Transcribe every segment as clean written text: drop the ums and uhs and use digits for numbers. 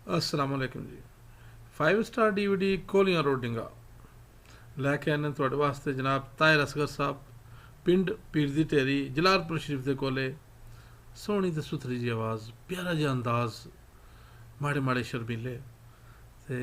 अस्सलाम वालेकुम जी। 5 star DVD कोलियां रोडिंगा लैके आने थोड़े वास्ते जनाब ताहिर असगर साहब पिंड पीर दी ढेरी जलालपुर शरीफ के कोले। सोहनी ते सुथरी जी आवाज़, प्यारा जिहा अंदाज़, माड़े माड़े शर्मीले ते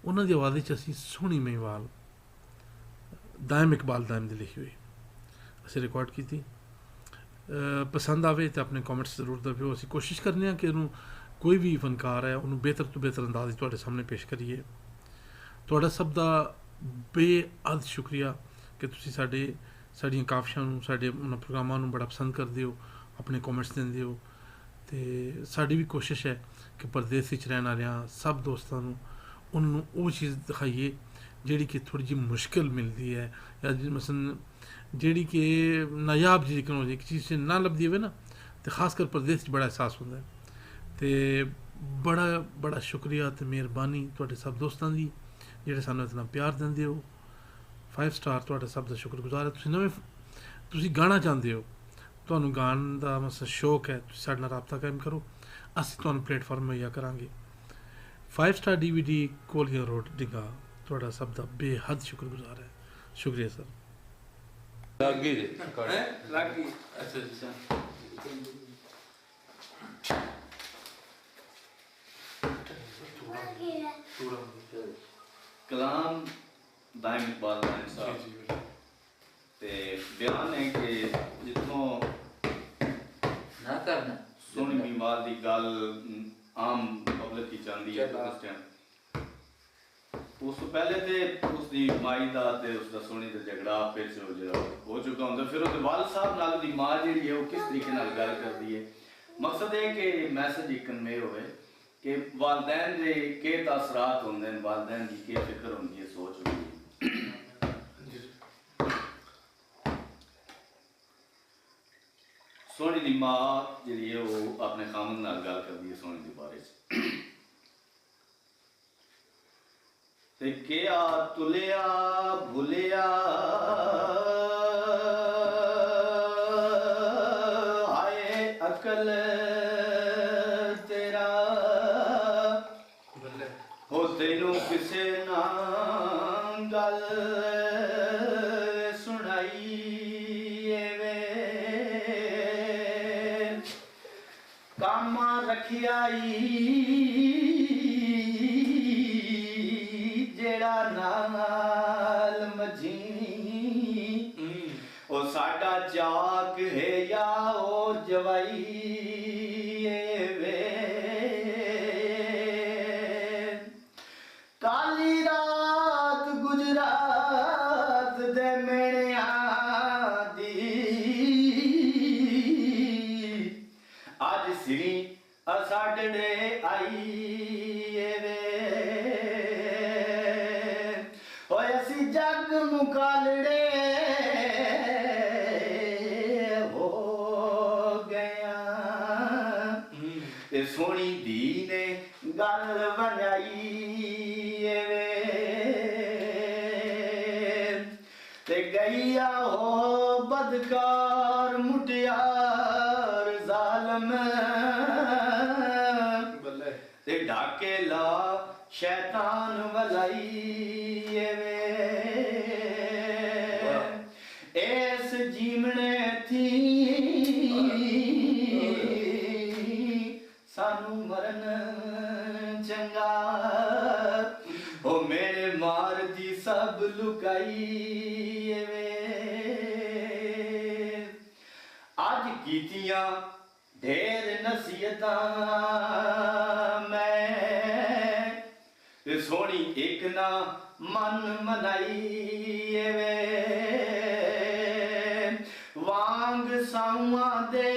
उन्हां दी आवाज़ च असीं सोहनी महिवाल दायम इकबाल दायम दी लिखी हुई असीं रिकॉर्ड की। पसंद आवे तो अपने कॉमेंट्स जरूर दबियो। असीं कोशिश करने कि उन्होंने कोई भी फनकार है उन्होंने बेहतर तो बेहतर अंदाज तुहाडे सामने पेश करिए। तुहाडा सब दा बेअद शुक्रिया कि तुसीं साड़ियां काविशां नूं साडे उन्हां प्रोग्रामां नूं बड़ा पसंद करदे हो, अपने कॉमेंट्स दिंदे हो। ते साडी भी कोशिश है कि परदेस विच रहण आह्लेयां सब दोस्तां नूं उन्हां ओह चीज़ दिखाइए जिहड़ी कि थोड़ी जी मुश्किल मिलदी है या मसलन जिहड़ी कि नायाब जी हो जाए, एक चीज़ ना लभदी होवे ना, तो खासकर परदेस च बड़ा एहसास होंदा है। ते बड़ा बड़ा शुक्रिया ते मेहरबानी तुहाडे सब दोस्तां दी जेह्ड़े सानूं इतना प्यार दिंदे हो। 5 स्टार तुहाडा सब दा शुक्रगुजार है। तुसीं गाना चाहते हो, तुहानूं गान दा मसला शौक है, तुसीं साडे नाल राबता कायम करो, असीं तुहानूं प्लेटफार्म मुहैया करांगे। 5 स्टार DVD कोलियां रोड डिंगा तुहाडा सब दा बेहद शुक्रगुजार है। शुक्रिया सर। लागी जे लागी अच्छा अच्छा कलाम दायम इकबाल दायम साहब ते बयान है कि जितों ना करना सोहनी बीमार की गल आम पब्लिक की चाहती है उस टाइम उस तो पहले तो उसकी माई का उसका सोहनी का झगड़ा आपे जो हो चुका होंगे, फिर उसके वाल साहब नाल दी माँ जी है वो किस तरीके नाल गल करती है। मकसद है कि मैसेज एक कन्वे होवे कि वालदैन के के तासरात होंगे, वालदैन की के फिक्र होंगी है, सोच होंगी है। सोहनी दी माँ जी है वो अपने खामन नाल गल करती है सोहनी के बारे ते क्या तुलिया भुलिया हाय अकल तेरा हो तेनू किसे ना गल सुनाई वे कामा रखियाई जेड़ा नाल मझी ओ साडा चाक है या ओ जवाई वे काली रात गुजरात दे मेणिया दी अज सिरी असाडे आई वे होए असी जग मुकालड़े हो गया ते सोहनी धी ने गल बनाई वे ते गईया हो बदकार मुटियार जालम ते ढाके ला शैतान वलाई वे इस जीवने थी सानू मरन चंगा ओ मेरे मार दी सब लुकाई वे अज कीतियां ढेर नसीहतां मैं सोहनी एक ना मन मनाई वे वांग सावा दे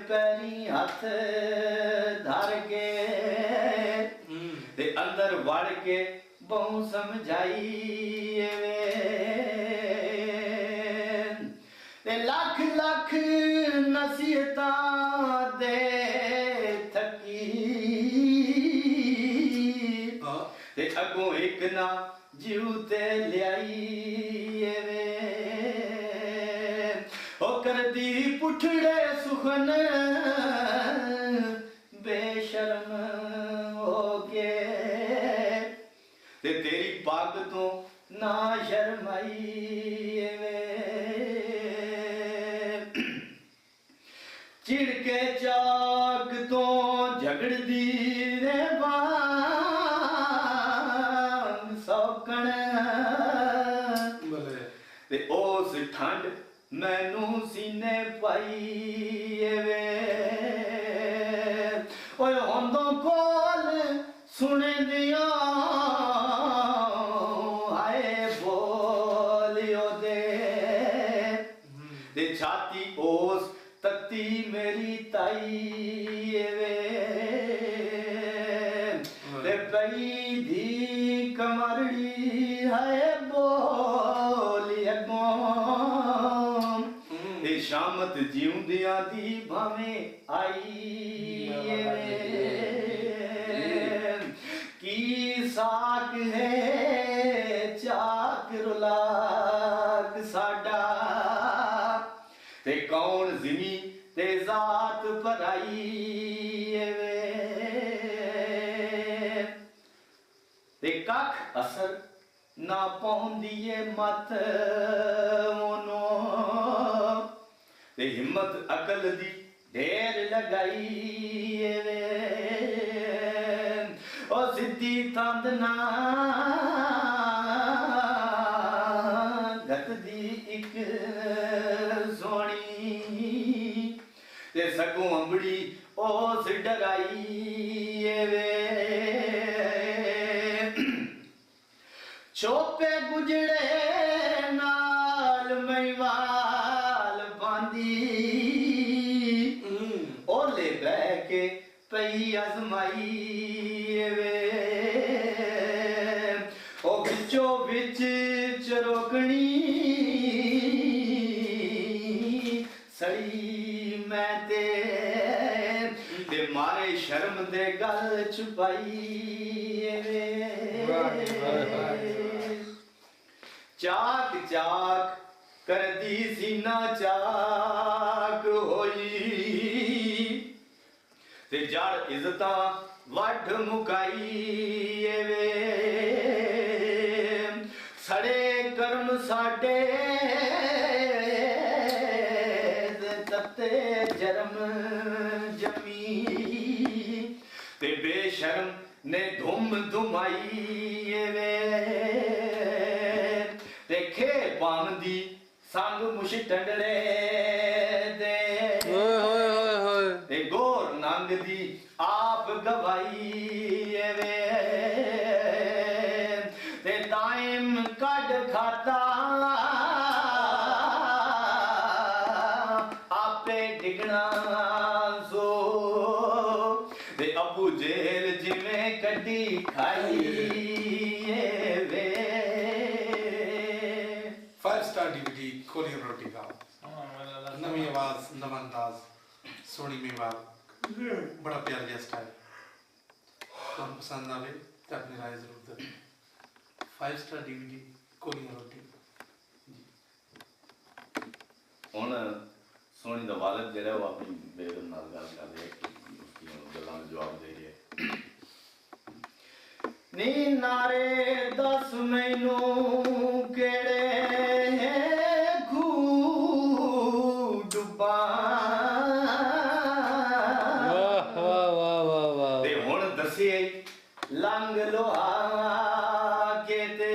पैरी हथ धर के ते अंदर वड़ के बहु समझाई वे ते लख लख नसीहतां दे थकी ते अगों एक ना जीव ते लियाई वे ओ कर दी पुठड़े सुखन बेशर्म पग तो ना शर्माई वे चिड़के चाक तो झगड़दी रे बांग सौकण ते उस ठंड मैनू सीने पाई वे ओए होंदों कोल सुने दिया आए बोलियो दे छाती ओस तत्ती मेरी ताई वे पई दी कमरड़ी है बोली अगों शामत जीवदियां दी भावे आई की साक है चाक रुलाक साडा ते कौन जिमी ते जात पराई वे ते कख असर ना पौंदी मत ओनो ते हिम्मत अकल दी ढेर लगाई वे ओ सिद्धी तंद ना गत दी एक सोनी ते सगों अंबड़ी ओस डराई वे चोपे गुजड़े नाल मैवाल बांदी ओले बह के पई अजमाई वे ओ बिचो बिच चरोकनी सड़ी मैं ते मारे शर्म दे गल छुपाई वे चाक चाक कर दी सीना चाक होई ते जड़ इज्जता वड मुकाई वे सड़े कर्म साडे तते जरम जमी ते बेशर्म ने धुम धुमाई वे देखे पामदी संग मुश टंडड़े दे ते गोर नंग दी आप गवाई वे ते टाइम कड खाता आपे डिगना सो ते अबू जेल जिमें कड्डी खाई वे 5 स्टार DVD कोरियन रोटी का नवी आवाज नवा अंदाज सोनी मेवाल बड़ा प्यारा जिहा स्टाइल तुहानू पसंद आवे तो अपनी राय जरूर दे 5 स्टार DVD कोरियन रोटी ਹੁਣ ਸੋਨੀ ਦਾ ਵਾਲਿਦ ਜਿਹੜਾ ਉਹ ਆਪਣੀ ਬੇਗਮ ਨਾਲ ਗੱਲ ਕਰ ਰਿਹਾ ਕਿ ਉਸकी ਗੱਲਾਂ ਦਾ ਜਵਾਬ ਦੇ ਰਿਹਾ ਨੀ ਨਾਰੇ ਦੱਸ ਮੈਨੂੰ ਕਿਹੜੇ ਖੂ ਡੁੱਬਾ ਵਾਹ ਵਾਹ ਵਾਹ ਵਾਹ ਵਾਹ ਤੇ ਹੁਣ ਦੱਸੇ ਲੰਗ ਲੋਹਾ ਕੇ ਤੇ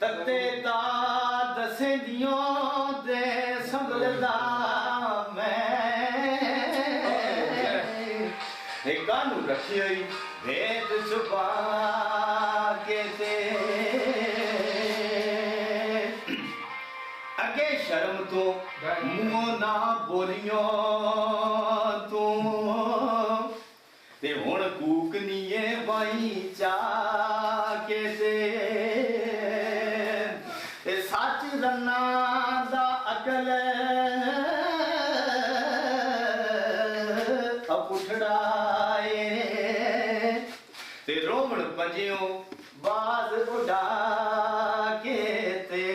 ਤੱਤੇ ਦਾ ਦਸੇ ਦਿਓ ਦੇ ਸੰਭਲਦਾ मैं कानू रखी हुई भेद छुपा के ते अगे शर्म तो मुंह ना बोलियो तू ते हुण कूकनीए बाई चा के ते सच रन्ना दा अकल उठड़ाए ते रोमण पंजियों बाज उड़ा के ते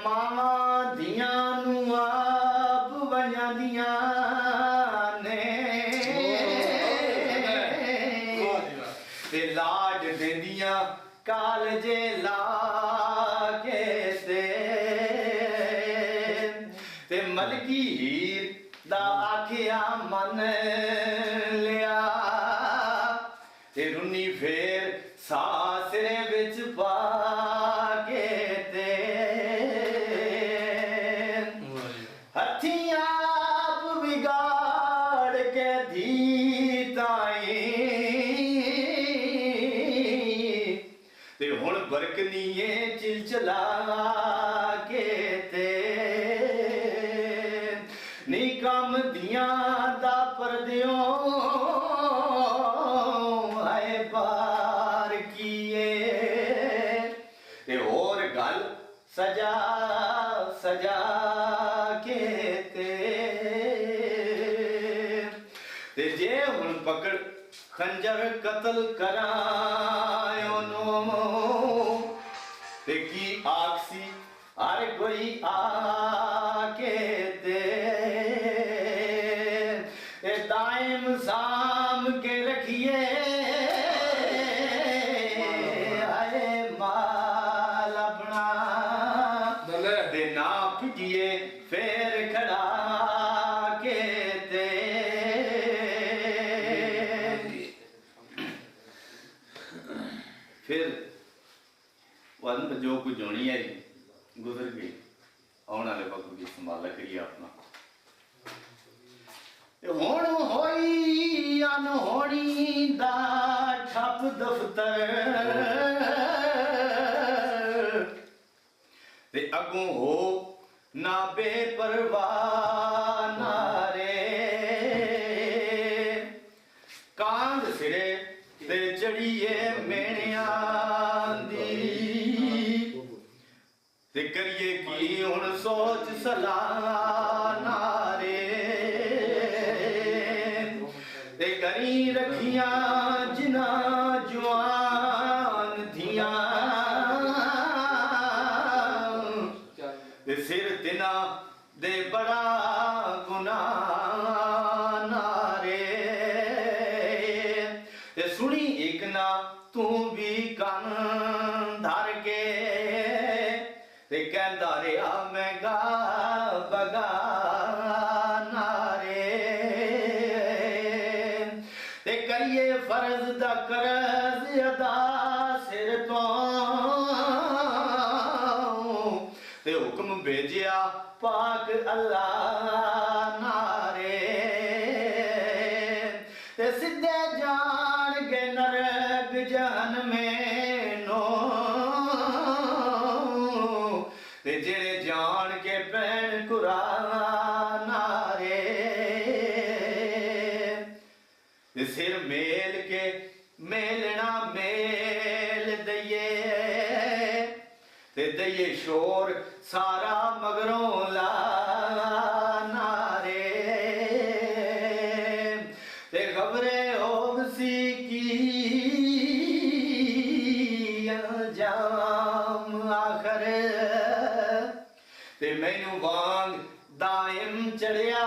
मामा दियां नू आप वञा दियां ने ਮਲਕੀ ਹੀਰ ਦਾ ਆਖਿਆ ਮੰਨ ਲਿਆ ਤੇ ਰੁੰਨੀ ਫੇਰ ਸਾਸਰੇ ਵਿੱਚ ਪਾ ਕੇ ਤੇ ਹੱਥੀਂ ਆਪ ਵਿਗਾੜ ਕੇ ਧੀ ਤਾਈ ਤੇ ਹੁਣ ਬਰਕਨੀਏ ਚਿਲਚਲਾ ਕੇ ਤੇ ਨੀ ਕੰਮ ਦੀਆਂ ਦਾ ਪਰਦਿਓਂ ਆਏ ਬਾਰ ਕੀਏ ਤੇ ਹੋਰ ਗੱਲ ਸਜਾ ਸਜਾ ਕੇ ਤੇ ਜੇ ਹੁਣ ਪਕੜ ਖੰਜਰ ਕਤਲ ਕਰਾਇਓ ਨੋ ਤੇ ਕੀ ਆਖਸੀ ਹਰ ਕੋਈ ਆ ਕੇ ਤੇ ਦਾਇਮ ਸਾਮ ਕੇ ਰਖੀਏ ਆਏ ਮਾਲ ਆਪਣਾ ਤੇ ਨਾ ਭਿਜੀਏ ਫੇਰ ਖੜਾ ਕੇ ਤੇ फिर वह जो कुछ होनी है गुजर गई आने वाले वक्त की संभाला करिए अपना हुण होई अनहोनी दा ठप दफ्तर ते अगों हो ना बेपरवाह नारे कांद सिरे ते चढ़िए मेणिया ते करिए की हुण सोच सलाह नारे ते करी रखिया जिना जुआन धिया ते सिर तिना दे बड़ा गुनाह नारे ते सुनी एक ना तू भी कन धर के ते कहंदा रहा मैं गा बगा नारे ते करिए फर्ज दा करज अदा सिर तो ते हुक्म भेजिया पाक अल्लाह नारे ते सिद्धे जान के नरक जहन में नो ते जेड़े जान के पैन कुरान रे ते सिर मेल के मेलना मेल दइए ते दइए शोर सारा मगरों ला नारे ते खबरे होवसी की अंजाम आखर ते मैनू वांग दायम चढ़िया